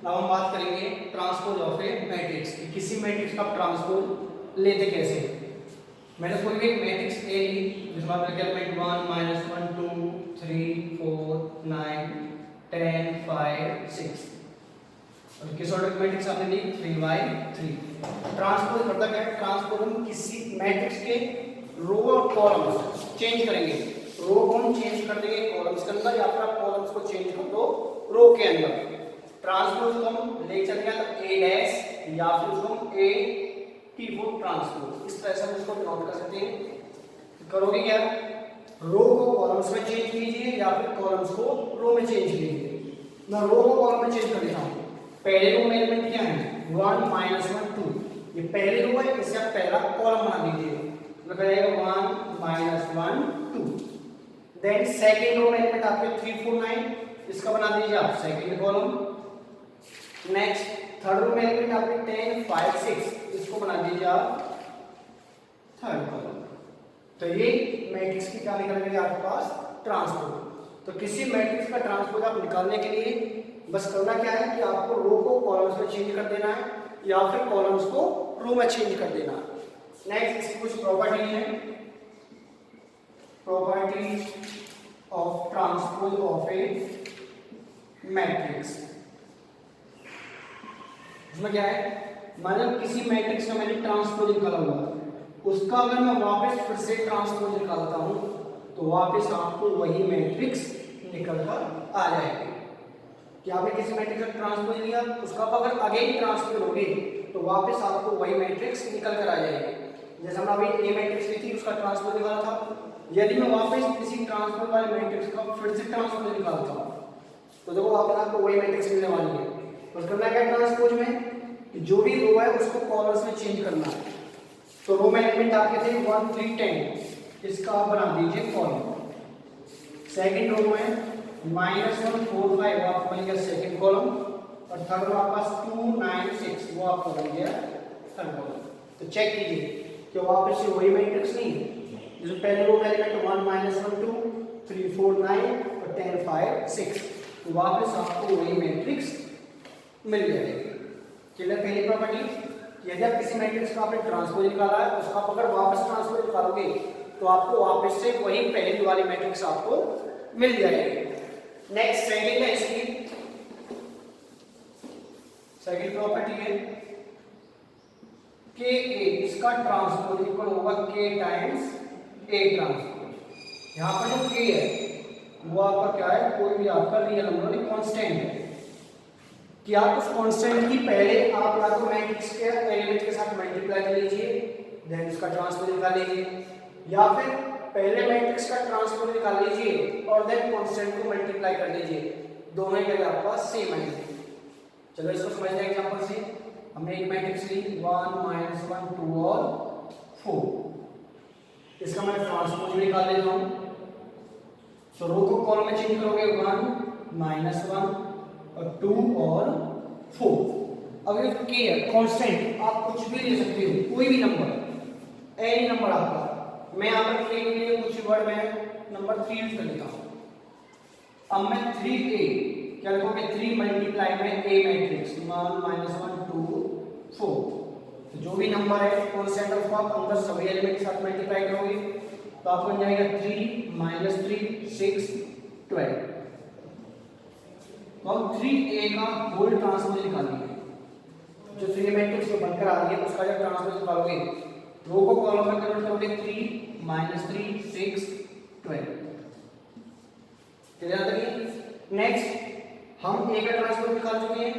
अब हम बात करेंगे ट्रांसपोज ऑफ ए मैट्रिक्स कि किसी मैट्रिक्स का ट्रांसपोज लेते कैसे। मैंने कोई भी एक मैट्रिक्स ए ली जिसमें आपने एलिमेंट 1 -1 2 3 4 9 10 5 6 और किस ऑर्डर की मैट्रिक्स आपने ली 3 by 3। ट्रांसपोज मतलब क्या है? ट्रांसपोज हम किसी मैट्रिक्स के रो और कॉलम्स चेंज करेंगे। रो को हम चेंज कर देंगे कॉलम्स के अंदर या फिर आप कॉलम्स को चेंज कर दो रो के अंदर। ट्रांसपोज को हम ले चलेंगे तो ए डैश या फिर उसको हम ए टी वो ट्रांसपोज इस तरह से हम उसको नोट कर सकते हैं। करोगे क्या? रो को कॉलम्स में चेंज कीजिए या फिर कॉलम्स को रो में चेंज कीजिए। मैं रो को कॉलम में चेंज कर देता हूँ। पहले रो में एलिमेंट क्या है 1 -1 2, ये पहली रो है, इसे आप पहला कॉलम बना दीजिए मतलब रहेगा 1 -1 2। देन सेकंड रो में एलिमेंट आपके 3 4 9, इसका बना दीजिए आप second column. Next third row में एलिमेंट आपके 10 5 6, इसको बना दीजिए आप थर्ड कॉलम। तो ये मैट्रिक्स की क्या निकल गई आपके पास ट्रांसपोज। तो किसी मैट्रिक्स का ट्रांसपोज आप निकालने के लिए बस करना क्या है कि आपको रो को कॉलम्स में चेंज कर देना है या फिर कॉलम्स को रो में चेंज कर देना है। नेक्स्ट इसकी कुछ प्रॉपर्टी है। Property of transpose of A matrix. उसमें क्या है, मतलब किसी मैट्रिक्स का मैंने ट्रांसपोज निकाला हुआ है, उसका अगर मैं वापस फिर से ट्रांसपोज निकालता हूं तो वापस आपको वही मैट्रिक्स निकल कर आ जाएगी। कि आपने किसी मैट्रिक्स का ट्रांसपोज लिया, उसका आप अगर अगेन ट्रांसपोज लोगे तो वापस आपको वही मैट्रिक्स निकल कर आ जाएगी। जैसे हमने अभी ए मैट्रिक्स ली थी, उसका ट्रांसपोज निकाला था। यदि मैं वापस किसी ट्रांसपोज वाले मैट्रिक्स का फिर से ट्रांसपोज निकालता हूं तो देखो वापस आपको वही मैट्रिक्स मिलने वाली है। बस करना क्या ट्रांसपोज में कि जो भी रो है उसको कॉलम्स में चेंज करना है। तो रो में एलिमेंट आपके थे 1 3 10, इसका आप बना दीजिए कॉलम। सेकंड रो में -1 4 5 वो आपको मिल गया सेकंड कॉलम और थर्ड रो आपके पास 2 9 6 वो आपको बन गया थर्ड कॉलम। तो चेक कीजिए कि वापस से वही मैट्रिक्स नहीं है। जैसे पहले रो में एलिमेंट 1 -1 2 3 4 9 और 10 5 6, तो वापस आपको वही मैट्रिक्स मिल जाएगी। चलिए पहली प्रॉपर्टी, यदि आप किसी मैट्रिक्स का आपने ट्रांसपोज निकाला है, उसका आप अगर वापस ट्रांसपोज निकालोगे तो आपको वापस से वही पहली वाली मैट्रिक्स आपको मिल जाएगी। नेक्स्ट सेकंड है इसकी सेकंड प्रॉपर्टी है के ए, इसका ट्रांसपोज इक्वल होगा के टाइम्स ए ट्रांसपोज। यहां पर जो के है वो आपका क्या है, कोई भी आपका रियल नंबर कांस्टेंट है। कि आप उस कांस्टेंट की पहले आप या तो मैट्रिक्स के एलिमेंट के साथ मल्टीप्लाई कर लीजिए, देन उसका ट्रांसपोज निकाल लीजिए, या फिर पहले मैट्रिक्स का ट्रांसपोज निकाल लीजिए और देन कांस्टेंट को मल्टीप्लाई कर लीजिए। दोनों ही जगह आपके पास सेम आएंगे। चलो इसको समझते हैं एग्जांपल से। हमने एक मैट्रिक्स ली 1 -1 2 और 4, इसका मैं ट्रांसपोज निकाल लेता हूं। तो रो को कॉलम में चेंज करोगे 1 -1 और 2 और 4। अब ये के है कांस्टेंट, आप कुछ भी ले सकते हो, कोई भी नंबर, एनी नंबर आपका। मैं यहाँ पर के लिए कुछ वर्ड में नंबर 3 यूज कर लेता हूँ। अब मैं 3a क्या लिखोगे, 3 मल्टीप्लाई में ए मैट्रिक्स 1 -1 2 4। तो जो भी नंबर है कांस्टेंट ऑफ आप अंदर सभी एलिमेंट के साथ मल्टीप्लाई करोगे तो आपको बन जाएगा 3 -3 6 12। तो हम 3a का होल ट्रांसपोज निकालेंगे। जो 3 मैट्रिक्स में बनकर आ रही है उसका जब ट्रांसपोज निकालोगे, रो को कॉलम में कन्वर्ट करोगे 3 -3 6 12। क्लियर है? नेक्स्ट हम a का ट्रांसपोज निकाल चुके हैं,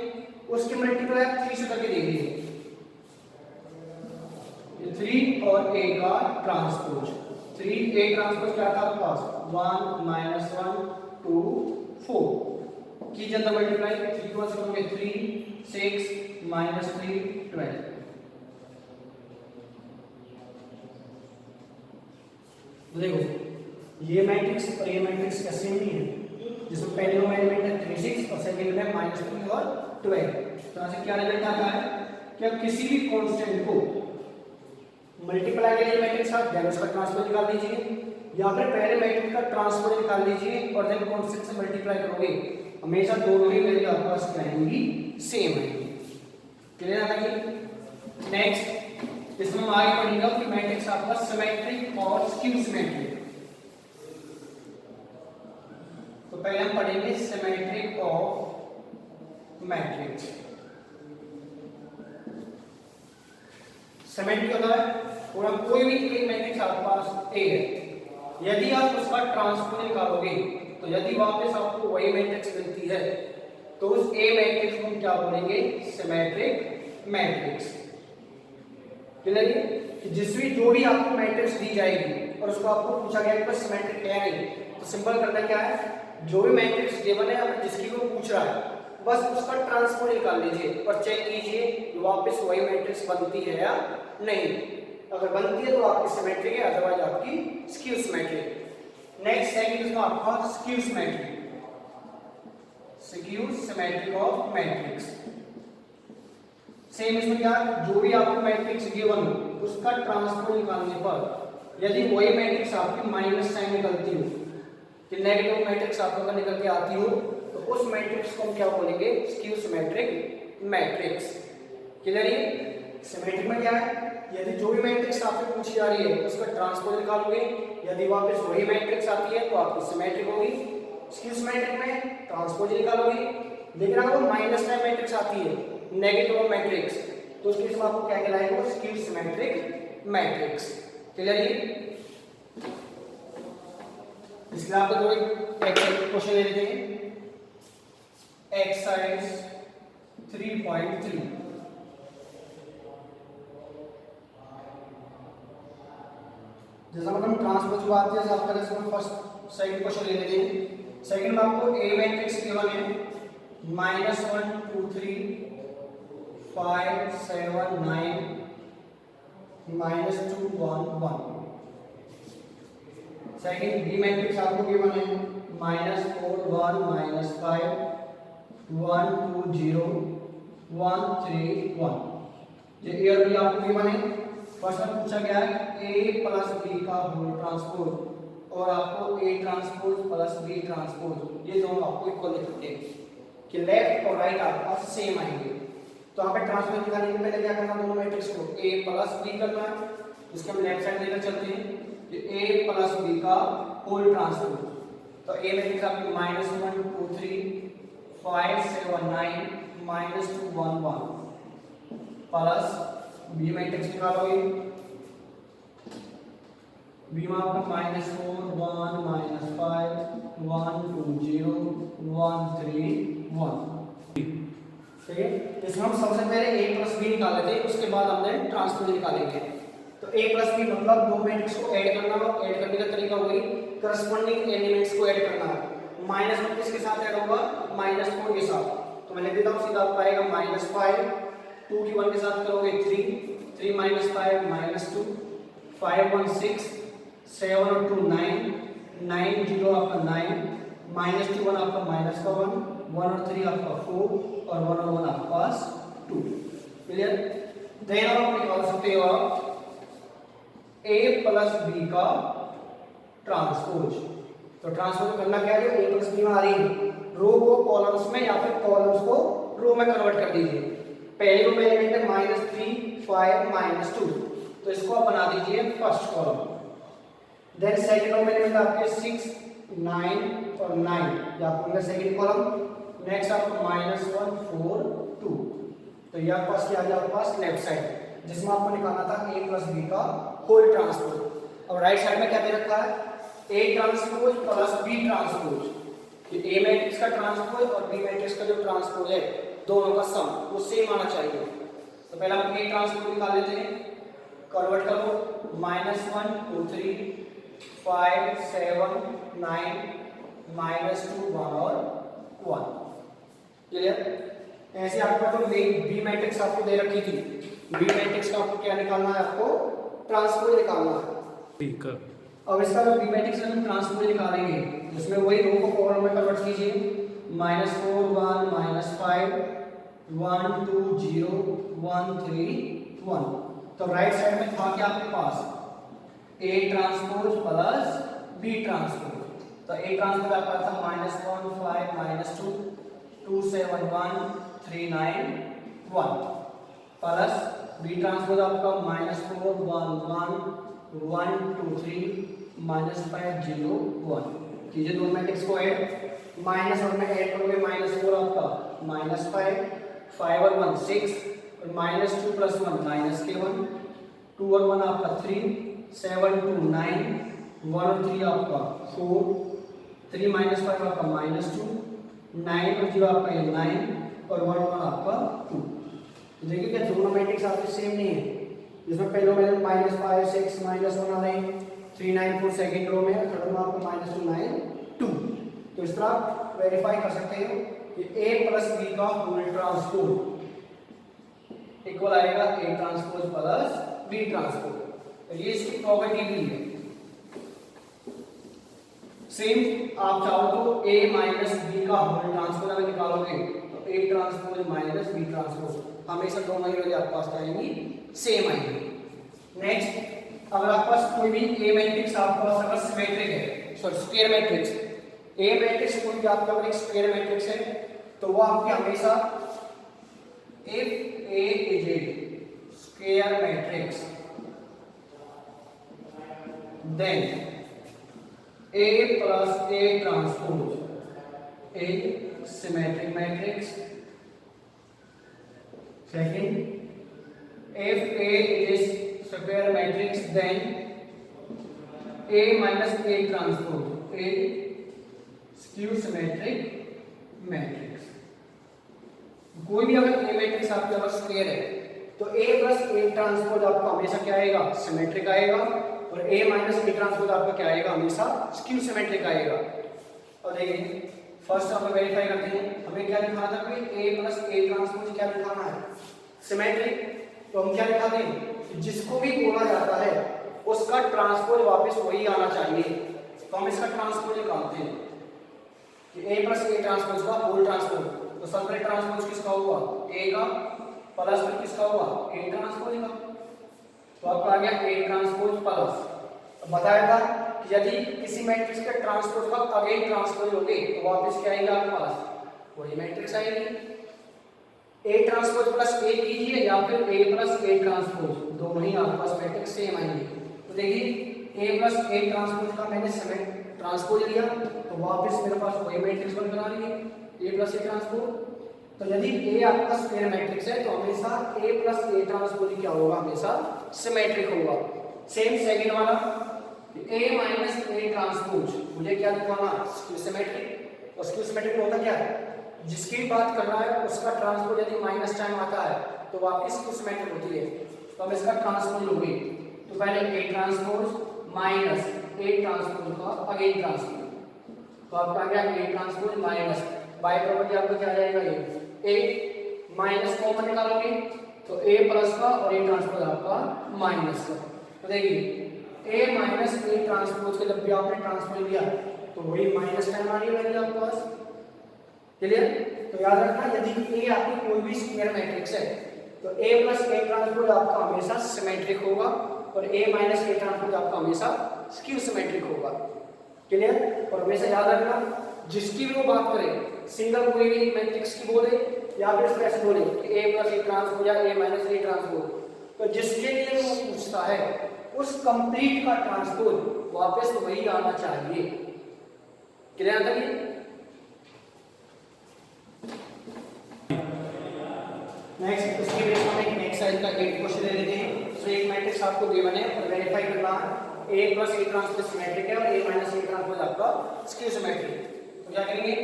उसके मल्टीप्लाई 3 से करके देख लीजिए। 3 और a का ट्रांसपोज, 3a ट्रांसपोज क्या था आपके पास 1 -1 2 4 की जनता मल्टीप्लाई 3 को करोगे 3 6 -3 12। देखो ये मैट्रिक्स और ये मैट्रिक्स का सेम ही है, जिसमें पहले रो में एलिमेंट है 3 6 और सेकंड में -3 और 12। तो यहां से क्या रिजल्ट आता है कि आप किसी भी कांस्टेंट को मल्टीप्लाई करिए मैट्रिक्स का, देन उसका ट्रांसपोज निकाल दीजिए, या फिर पहले मैट्रिक्स का ट्रांसपोज निकाल लीजिए और देन कांस्टेंट से मल्टीप्लाई करोगे। हमेशा दोनों ही वैल्यू आपके पास क्या आएंगी, सेम आएंगी। क्लियर है ये? नेक्स्ट इसमें हम आगे पढ़ेंगे कि मैट्रिक्स आपका सिमेट्रिक और स्क्यू सिमेट्रिक। तो पहले हम पढ़ेंगे सिमेट्रिक ऑफ मैट्रिक्स। सिमेट्रिक होता है और कोई भी एक मैट्रिक्स आपके पास ए है, यदि आप उसका ट्रांसपोज निकालोगे तो यदि वापस आपको वही मैट्रिक्स मिलती है तो उस ए मैट्रिक्स को हम क्या बोलेंगे, सिमेट्रिक मैट्रिक्स। क्लियर है? कि जिसमें जो भी आपको मैट्रिक्स दी जाएगी और उसको आपको पूछा गया कि सिमेट्रिक है नहीं, तो सिंपल करना क्या है, जो भी मैट्रिक्स गिवन है आप जिसकी को पूछ रहा है बस उसका ट्रांसपोज निकाल लीजिए और चेक कीजिए वापस वही मैट्रिक्स बनती है या नहीं। अगर बनती है तो आपकी सिमेट्रिक है, अदरवाइज आपकी स्क्यू सिमेट्रिक। नेक्स्ट सेकंड इसमें आपका skew symmetric, skew symmetric of matrix. Same इसमें क्या, जो भी आपको मैट्रिक्स गिवन हो उसका ट्रांसपोज निकालने पर यदि वही मैट्रिक्स आपकी माइनस साइन निकलती हो कि नेगेटिव मैट्रिक्स आपको निकल के आती हो तो उस मैट्रिक्स को हम क्या बोलेंगे, स्क्यू सिमेट्रिक मैट्रिक्स। क्लियर है? सिमेट्रिक में क्या है, यदि जो भी मैट्रिक्स आपसे पूछी जा रही है उसका ट्रांसपोज निकालोगे, यदि वापस वही मैट्रिक्स आती है तो आपकी सिमेट्रिक होगी। स्क्यू सिमेट्रिक में ट्रांसपोज निकालोगे, लेकिन अगर माइनस टाइप मैट्रिक्स आती है, नेगेटिव मैट्रिक्स, तो उसके इसमें आपको क्या कहलाएगा, स्क्यू सिमेट्रिक मैट्रिक्स। क्लियर है? इसलिए आपको दो क्वेश्चन ले लेते हैं। एक्सरसाइज 3.3 जैसा मतलब ट्रांसपोज की बात है, जैसे आपका जैसे फर्स्ट सेकंड क्वेश्चन ले लेते हैं। सेकंड में आपको ए मैट्रिक्स गिवन है -1 2 3 5 7 9 -2 1 1। सेकंड बी मैट्रिक्स आपको गिवन है -4 1 -5 1 2 0 1 3 1। ये ए और बी आपको गिवन है। फर्स्ट में पूछा गया है ए प्लस बी का होल ट्रांसपोज और आपको A transpose plus B transpose, ये दोनों आपको इक्वल लिखते हैं कि लेफ्ट और राइट आपके पास सेम आएंगे। तो यहाँ पे ट्रांसपोज निकालने के पहले क्या करना, दोनों मैट्रिक्स को ए प्लस बी करना है। इसके हम लेफ्ट साइड लेकर चलते हैं कि ए प्लस बी का होल ट्रांसपोज। तो ए मैट्रिक्स आपकी -1 2 3 5 7 9 -2 1 1 प्लस बी मैट्रिक्स निकालोगे, बी में आपका -4 1 -5 1 2 0 1 3 1। ठीक है, इसमें हम सबसे पहले a प्लस बी निकाल लेते हैं, उसके बाद हमने ट्रांसपोज निकालेंगे। तो a प्लस बी मतलब दो मैट्रिक्स को ऐड करना हो, ऐड करने का तरीका वही करस्पॉन्डिंग एलिमेंट्स को ऐड करना है। -1 किसके साथ ऐड होगा, -4 के साथ। तो मैं लिख देता हूं, सीधा आपको आएगा -5 2 की 1 के साथ करोगे 3 3 -5 -2 5 1 6 7 और 2 9 9 0 आपका 9 -2 1 आपका -1 1 और 3 आपका 4 और 1 और 1 आपके पास 2। क्लियर? देन आप निकाल सकते हो a प्लस b का ट्रांसपोज। तो ट्रांसपोज करना क्या है, a प्लस बी में आ रही है रो को कॉलम्स में या फिर कॉलम्स को रो में कन्वर्ट कर दीजिए। पहले रो में एलिमेंट है -3 5 -2, तो इसको आप बना दीजिए first column. Then second row में एलिमेंट आपके 6 9 और 9, ये आपका सेकंड कॉलम। नेक्स्ट आपको -1 4 2, तो ये आपके पास क्या आ गया, आपके पास लेफ्ट साइड जिसमें आपको निकालना था a प्लस बी का होल ट्रांसपोज। और राइट साइड में क्या दे रखा है, a transpose plus b transpose. कि a मैट्रिक्स का ट्रांसपोज और b मैट्रिक्स का जो ट्रांसपोज है दोनों का सम वो सेम आना चाहिए। तो पहले हम a ट्रांसपोज निकाल लेते हैं, कन्वर्ट करो -1 2 3 5 7 9 -2 1 और 1। क्लियर? ऐसे आपको तो बी मैट्रिक्स आपको दे रखी थी, बी मैट्रिक्स का आपको क्या निकालना है, आपको ट्रांसपोज निकालना है। ठीक है, अब इसका जो बी मैट्रिक्स का हम ट्रांसपोज निकालेंगे उसमें वही रो को कॉलम में कन्वर्ट कीजिए। -4 1 -5 1 2 0 1 3 1। तो राइट साइड में था क्या आपके पास, a transpose plus b transpose. तो a ट्रांसपोज आपका था -1 5 -2 27139 प्लस बी ट्रांसपोज आपका -4 1 1 1 2 3 -5 0 1 कीजिए दोनों मैट्रिक्स को ऐड माइनस और में ऐड करोगे -4 आपका -5 5 और 1 6 और -2 + 1 -k1 2 और 1 आपका 3 7 2 9 1 और 3 आपका 4 3 -5 आपका -2 9 और 0 आपका ये 9 और 1 1 आपका 2। तो देखिए क्या दोनों मैट्रिक्स आपके सेम नहीं है, जिसमें पहले में -5 6 -1 आ रहे हैं 3 9 4 सेकंड रो में, थर्ड में आपको -2 9 2। तो इस तरह वेरीफाई कर सकते हो कि a + b का होल ट्रांसपोज इक्वल आएगा a transpose plus b transpose. तो ये इसकी प्रॉपर्टी भी है। सेम आप चाहो तो a - b का होल ट्रांसपोज अगर निकालोगे तो a ट्रांसपोज - b ट्रांसपोज हमेशा दोनों ही वैल्यू आपके पास आएंगी सेम आएंगी। नेक्स्ट, अगर आपके पास कोई भी a मैट्रिक्स आपके पास अगर सिमेट्रिक है, sorry square matrix, a matrix कोई भी आपका अगर एक स्क्वायर मैट्रिक्स है तो वो आपके हमेशा if a is a square matrix then a plus a transpose a symmetric matrix. Second, if a is square matrix then a minus a transpose a skew symmetric matrix. कोई भी अगर a matrix आपके अगर square है तो a + a transpose आपका हमेशा क्या आएगा, सिमेट्रिक आएगा, और a - a ट्रांसपोज आपका क्या आएगा, हमेशा स्क्यू सिमेट्रिक आएगा। और देखिए फर्स्ट हम वेरीफाई करते हैं, हमें क्या लिखाना था कि a + a ट्रांसपोज क्या लिखाना है, सिमेट्रिक। तो हम क्या लिखाते हैं कि जिसको भी बोला जाता है उसका ट्रांसपोज वापस वही आना चाहिए। तो हम इसका ट्रांसपोज निकालते हैं कि a + a ट्रांसपोज का होल ट्रांसपोज। तो सबसे ट्रांसपोज किसका हुआ, a का, प्लस फिर किसका हुआ, a ट्रांसपोज का। तो आपका आ गया a ट्रांसपोज प्लस। बताया था कि यदि किसी मैट्रिक्स के ट्रांसपोज का अगेन ट्रांसपोज होगे तो वापस क्या आएगा आपके पास, वही मैट्रिक्स आएगी। a ट्रांसपोज प्लस a कीजिए या फिर a + a ट्रांसपोज, दोनों ही आपके पास मैट्रिक्स सेम आएंगे। तो देखिए a + a ट्रांसपोज का मैंने ट्रांसपोज लिया तो वापस मेरे पास वही मैट्रिक्स बनकर आ रही है a + a ट्रांसपोज। तो यदि a आपका स्क्वायर मैट्रिक्स है तो हमेशा a + a ट्रांसपोज क्या होगा, हमेशा सिमेट्रिक होगा। सेम सेकंड वाला a - a ट्रांसपोज मुझे क्या लिखवाना, स्क्यू सिमेट्रिक। और स्क्यू सिमेट्रिक होता क्या है, जिसकी बात कर रहा है उसका ट्रांसपोज यदि माइनस टाइम आता है तो वापस स्क्यू सिमेट्रिक होती है। तो हम इसका ट्रांसपोज लोगे तो पहले a transpose minus a transpose का अगेन ट्रांसपोज। तो आपका आ गया a transpose minus, by property आपका क्या आ जाएगा, ये a माइनस कॉमन निकालोगे तो a प्लस का और a ट्रांसपोज आपका माइनस का। तो देखिए a - a ट्रांसपोज के जब भी आपने ट्रांसपोज लिया तो वही माइनस टाइम आ रही है आपके पास। क्लियर? तो याद रखना यदि a आपकी कोई भी स्क्वायर मैट्रिक्स है तो a + a ट्रांसपोज आपका हमेशा सिमेट्रिक होगा और a - a ट्रांसपोज आपका हमेशा स्क्यू सिमेट्रिक होगा। क्लियर? और हमेशा याद रखना जिसकी भी वो बात करें, सिंगल कोई भी मैट्रिक्स की बोले या फिर ऐसे बोले कि a + a ट्रांसपोज या a - a ट्रांसपोज, तो जिसके लिए वो पूछता है उस कंप्लीट का ट्रांसपोज वापस वही आना चाहिए। क्लियर था ये? नेक्स्ट उसके बेस पर एक एक्सरसाइज का 8 क्वेश्चन ले लेते हैं। तो एक मैट्रिक्स आपको गिवन है और वेरीफाई करना है a + a ट्रांसपोज सिमेट्रिक है और a - a ट्रांसपोज आपका स्क्यू सिमेट्रिक। तो क्या करेंगे,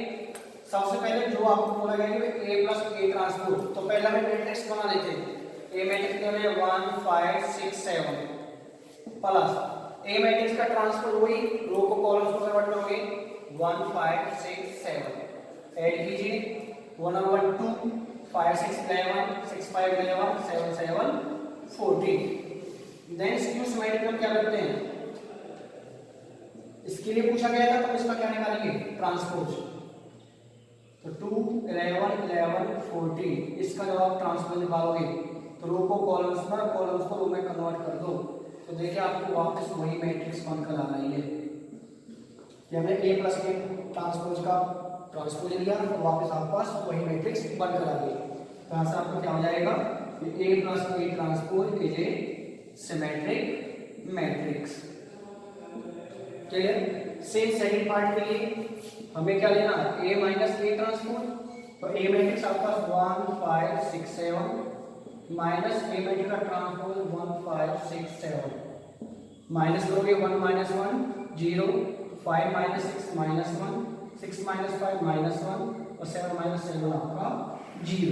सबसे पहले जो आपको बोला गया है a + a ट्रांसपोज, तो पहला मैं मैट्रिक्स बना लेते हैं। a मैट्रिक्स में 1 5 6 7 प्लस a मैट्रिक्स का ट्रांसपोज वही रो को कॉलम्स में कन्वर्ट करोगे 1 5 6 7 ऐड कीजिए 1 1 2 5 6 11 6 5 11 7 7 14। देन स्क्यू सिमेट्रिक में क्या करते हैं, इसके लिए पूछा गया था तो इसका क्या निकालेंगे, ट्रांसपोज। तो 2 11 11 14 इसका जब आप ट्रांसपोज निकालोगे तो रो को कॉलम्स में, कॉलम्स को रो में कन्वर्ट कर दो तो देखिए आपको वापस वही मैट्रिक्स बनकर आ रही है कि हमें a + a ट्रांसपोज का ट्रांसपोज लिया तो वापस आपके पास वही मैट्रिक्स बनकर आ गई। तो आंसर आपको क्या हो जाएगा, A plus A transpose is a symmetric matrix. Clear. Same second part के लिए हमें क्या लेना है, ए माइनस ए ट्रांसपोज। तो ए मैट्रिक्स आपके पास 1 5 6 7 माइनस ए मैट्रिक्स का ट्रांसपोज 1 5 6 7 माइनस करोगे 1 minus 1 0 5 minus 6 minus 1 6 minus 5 minus 1 और 7 माइनस 7 आपका 0।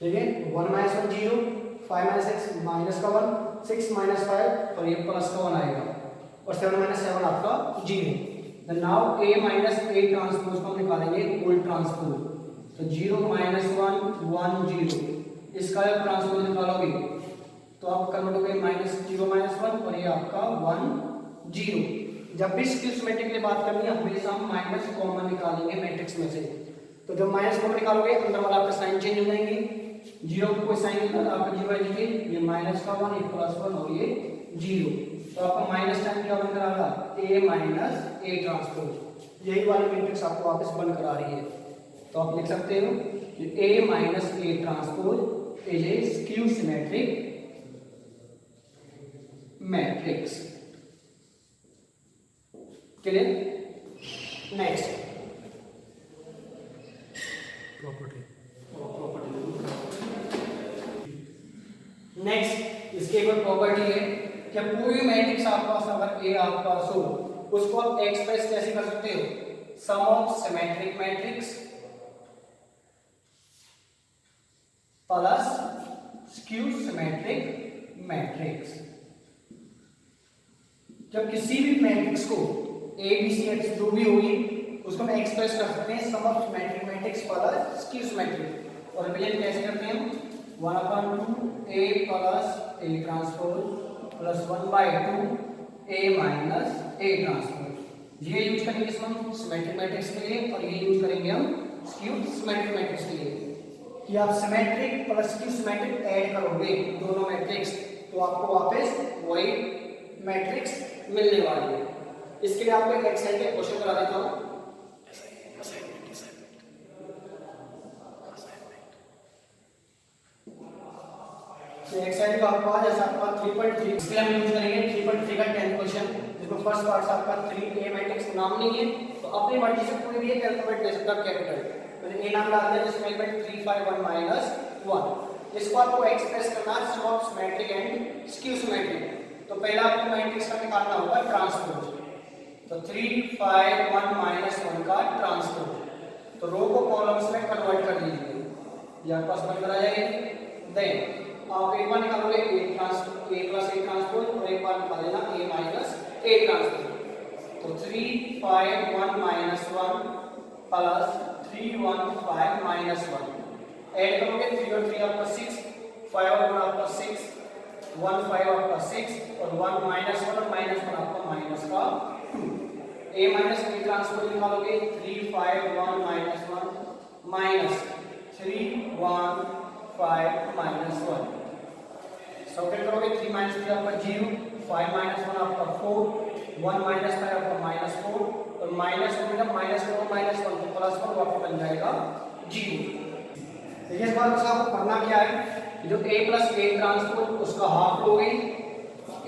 ठीक है, 1 माइनस 1 0 5 माइनस 6 माइनस का 1 6 माइनस 5 और ये प्लस का 1 आएगा और 7 माइनस 7 आपका 0। Then now a minus a transpose को हम निकालेंगे होल ट्रांसपोज। तो 0 माइनस 1 1 0 इसका जब ट्रांसपोज निकालोगे तो आप कन्वर्ट हो गए माइनस 0 माइनस 1 और ये आपका 1 0। जब भी स्क्यू सिमेट्रिक की बात करनी है हमेशा हम माइनस कॉमन निकालेंगे मैट्रिक्स में से। तो जब माइनस कॉमन निकालोगे अंदर वाला आपका साइन चेंज हो जाएंगे, 0 को कोई साइन नहीं आपका 0 है, देखिए ये माइनस का 1 ये प्लस 1 और ये 0। तो आपका माइनस टाइम क्या बनकर आ रहा है, a माइनस a ट्रांसपोज। यही वाली मैट्रिक्स आपको वापस बनकर आ रही है। तो आप लिख सकते हो कि a minus a transpose is A skew symmetric matrix. Clear. Next property. Next इसके एक प्रॉपर्टी है कि कोई भी मैट्रिक्स आपके पास अगर ए आपके पास हो उसको आप एक्सप्रेस कैसे कर सकते हो, sum of symmetric matrix plus skew symmetric matrix. जब किसी भी मैट्रिक्स को ए बी सी एक्स जो भी होगी उसको हम एक्सप्रेस कर सकते हैं sum of symmetric matrix plus skew symmetric. और रिप्रेजेंट कैसे करते हैं हम, 1/2 a plus a transpose plus 1/2 a minus a transpose. ये यूज करेंगे इसमें हम सिमेट्रिक मैट्रिक्स के लिए और ये यूज करेंगे हम स्क्यू सिमेट्रिक मैट्रिक्स के लिए। कि आप symmetric plus skew symmetric add करोगे दोनों मैट्रिक्स तो आपको वापस वही मैट्रिक्स मिलने वाली है। इसके लिए आपको एक एक्सरसाइज का क्वेश्चन करा देता हूं। तो एक्सरसाइज का आपका जैसा आपका 3.3 इसके लिए हम यूज करेंगे 3.3 का 10th क्वेश्चन, जिसमें फर्स्ट पार्ट आपका 3a मैट्रिक्स नाम नहीं है तो अपनी मर्जी से कोई भी एक अल्फाबेट ले सकता है कैपिटल। मैंने a नाम डाल दिया जिसमें एलिमेंट 3 5 1 -1। इसको आपको एक्सप्रेस करना है sum of symmetric and skew symmetric. तो पहला आपको मैट्रिक्स का निकालना होगा ट्रांसपोज। तो 3 5 1 -1 का ट्रांसपोज। तो रो को कॉलम्स में कन्वर्ट कर दीजिए, ये आपके पास बनकर आ जाएगा। देन आप एक बार निकालोगे a प्लस a ट्रांसपोज और एक बार निकाल लेना a माइनस a ट्रांसपोज। तो 3 5 1 -1 प्लस 3 1 5 -1 ऐड करोगे 3 और 3 आपका 6 5 और 1 आपका 6 1 5 आपका 6 और 1 -1 और -1 आपका माइनस का 2। a माइनस a ट्रांसपोज निकालोगे 3 5 1 -1 माइनस 3 1 5 -1 सॉल्व करोगे 3 - 3 आपका 0 5 -1 आपका 4 1 - 5 आपका -4 और माइनस हो गया माइनस करो -1 तो प्लस 1 आपको बन जाएगा 0। देखिए इस बार आपको करना क्या है, जो a प्लस a ट्रांसपोज उसका हाफ लोगे,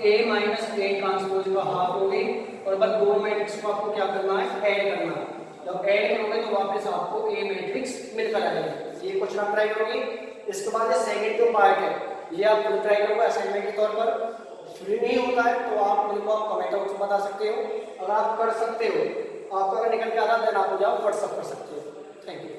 a माइनस a ट्रांसपोज का हाफ लोगे और बस दो मैट्रिक्स को आपको क्या करना है, ऐड करना है। जब ऐड करोगे तो वापस आपको a मैट्रिक्स मिलकर आ जाएगा। ये क्वेश्चन आप ट्राई करोगे। इसके बाद ये सेकंड जो पार्ट है ये आप खुद ट्राई करोगे असाइनमेंट के तौर पर। फ्री नहीं होता है तो आप मुझे आप कमेंट बॉक्स में बता सकते हो। अगर आप कर सकते हो, आपका अगर निकल के आता है देन आप मुझे व्हाट्सएप कर सकते हो। Thank you.